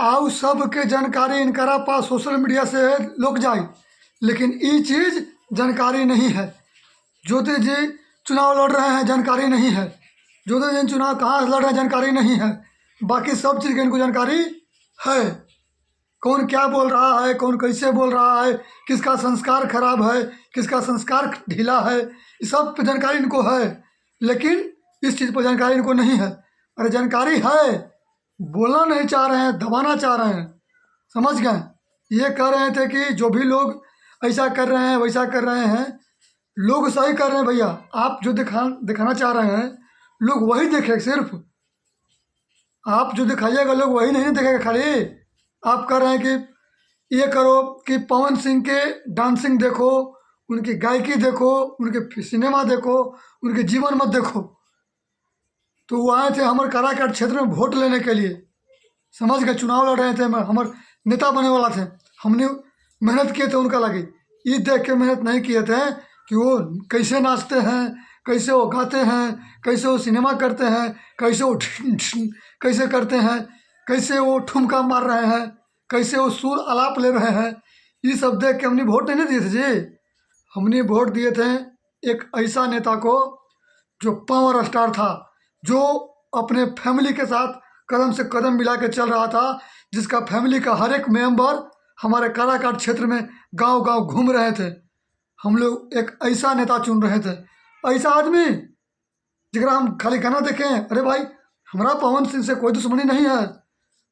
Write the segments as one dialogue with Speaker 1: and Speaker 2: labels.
Speaker 1: आउ सबके जानकारी इनकरा पास सोशल मीडिया से लोग जाए, लेकिन ये चीज़ जानकारी नहीं है। ज्योति जी चुनाव लड़ रहे हैं, जानकारी नहीं है। ज्योति जी चुनाव कहाँ लड़ रहे हैं, जानकारी नहीं है। बाकी सब चीज़ की इनको जानकारी है। कौन क्या बोल रहा है, कौन कैसे बोल रहा है, किसका संस्कार खराब है, किसका संस्कार ढीला है, ये सब पे जानकारी इनको है। लेकिन इस चीज़ पर जानकारी इनको नहीं है। अरे जानकारी है, बोलना नहीं चाह रहे हैं, दबाना चाह रहे हैं। समझ गए? ये कह रहे थे कि जो भी लोग ऐसा कर रहे हैं वैसा कर रहे हैं, लोग सही कर रहे हैं भैया। आप जो दिखाना चाह रहे हैं लोग वही देखें। सिर्फ आप जो दिखाइएगा लोग वही नहीं देखेगा। खाली आप कह रहे हैं कि ये करो कि पवन सिंह के डांसिंग देखो, उनकी गायकी देखो, उनके सिनेमा देखो, उनके जीवन मत देखो। तो वो आए थे हमारे काराकाट क्षेत्र में वोट लेने के लिए। समझ गए? चुनाव लड़ रहे थे, हमारे नेता बने वाला थे। हमने मेहनत किए थे उनका लगे। ये देख के मेहनत नहीं किए थे कि वो कैसे नाचते हैं, कैसे वो गाते हैं, कैसे वो सिनेमा करते हैं, कैसे वो कैसे करते हैं, कैसे वो ठुमका मार रहे हैं, कैसे वो सुर आलाप ले रहे हैं। ये सब देख के हमने वोट नहीं दिए थे जी। हमने वोट दिए थे एक ऐसा नेता को जो पावर स्टार था, जो अपने फैमिली के साथ कदम से कदम मिला के चल रहा था, जिसका फैमिली का हर एक मेंबर हमारे काराकाट क्षेत्र में गांव गांव घूम रहे थे। हम लोग एक ऐसा नेता चुन रहे थे, ऐसा आदमी जरा हम खाली गाना देखें। अरे भाई, हमारा पवन सिंह से कोई दुश्मनी नहीं है।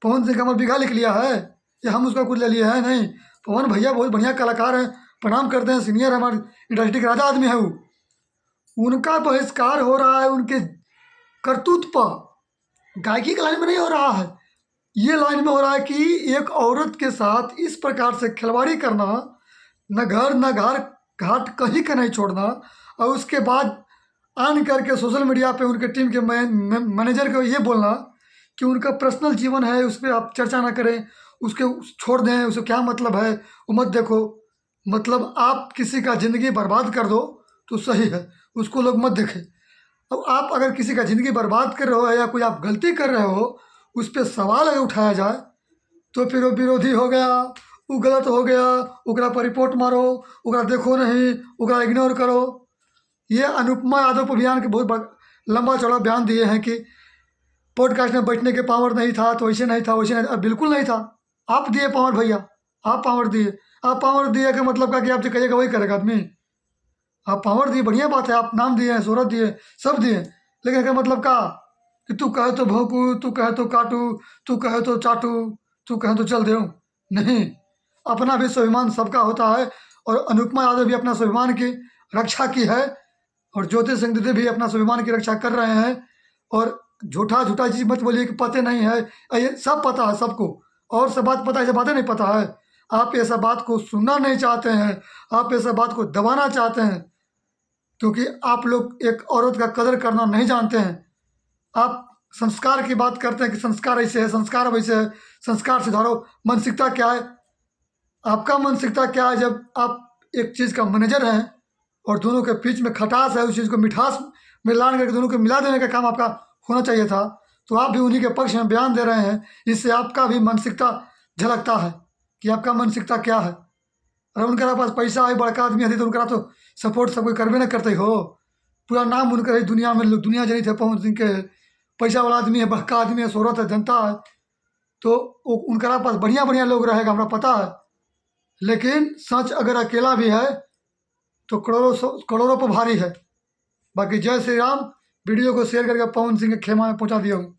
Speaker 1: पवन सिंह का हमारा बिघा लिख लिया है या हम उसका कुछ ले लिए है? नहीं। पवन भैया बहुत बढ़िया कलाकार हैं, प्रणाम करते हैं, सीनियर हमारे इंडस्ट्री के राजा आदमी है वो। उनका बहिष्कार हो रहा है उनके करतूत पर। गायकी के लाइन में नहीं हो रहा है, ये लाइन में हो रहा है कि एक औरत के साथ इस प्रकार से खिलवाड़ी करना, न घर न घाट कहीं का नहीं छोड़ना, और उसके बाद आन करके सोशल मीडिया पे उनके टीम के मैनेजर को ये बोलना कि उनका पर्सनल जीवन है, उस पर आप चर्चा ना करें, उसके छोड़ दें, उसे क्या मतलब है वो मत देखो। मतलब आप किसी का ज़िंदगी बर्बाद कर दो तो सही है, उसको लोग मत देखें। अब आप अगर किसी का ज़िंदगी बर्बाद कर रहे हो या कोई आप गलती कर रहे हो, उस पर सवाल अगर उठाया जाए तो फिर वो विरोधी हो गया, वो गलत हो गया, ओकरा पर रिपोर्ट मारो, ओकरा देखो नहीं, ओकरा इग्नोर करो। ये अनुपमा यादव पर बयान के बहुत लंबा चौड़ा बयान दिए हैं कि पॉडकास्ट में बैठने के पावर नहीं था, तो ऐसे नहीं था, वैसे नहीं था। बिल्कुल नहीं था। आप दिए पावर भैया, आप पावर दिए। आप पावर दिए का मतलब का कि आप जो कहिएगा वही करेगा आदमी। आप पावर दिए, बढ़िया बात है, आप नाम दिए, शोहरत दिए, सब दिए, लेकिन क्या मतलब का कि तू कहे तो भोंकू, तू कहे तो काटू, तू कहे तो चाटू, तू कहे तो चल देऊँ? नहीं। अपना भी स्वाभिमान सबका होता है, और अनुपमा यादव भी अपना स्वाभिमान की रक्षा की है, और ज्योति सिंह दीदी भी अपना स्वाभिमान की रक्षा कर रहे हैं। और झूठा झूठा चीज़ मत बोलिए कि पते नहीं है, ये सब पता है सबको, और सब बात पता है, सब बातें नहीं पता है। आप ये सब बात को सुनना नहीं चाहते हैं, आप ये सब बात को दबाना चाहते हैं, क्योंकि आप लोग एक औरत का कदर करना नहीं जानते हैं। आप संस्कार की बात करते हैं कि संस्कार ऐसे है, संस्कार वैसे है, संस्कार सुधारो। मानसिकता क्या है आपका? मानसिकता क्या है? जब आप एक चीज़ का मैनेजर हैं और दोनों के बीच में खटास है, उस चीज़ को मिठास में ला करके दोनों को मिला देने का काम आपका होना चाहिए था, तो आप भी उन्हीं के पक्ष में बयान दे रहे हैं। इससे आपका भी मानसिकता झलकता है कि आपका मानसिकता क्या है। अरे उनके पास पैसा है, बड़का आदमी है, तो उनका तो सपोर्ट सब कोई करबे नहीं करते हो। पूरा नाम उनका ही दुनिया में, दुनिया जनी थे पवन सिंह के, पैसा वाला आदमी है, बड़का आदमी है, शोहरत है, जनता है, तो उनका पास बढ़िया बढ़िया लोग रहेगा, हमरा पता है। लेकिन सच अगर अकेला भी है तो करोड़ों पर भारी है। बाकी जय श्री राम। वीडियो को शेयर करके पवन सिंह के खेमा में पहुंचा दिया हूँ।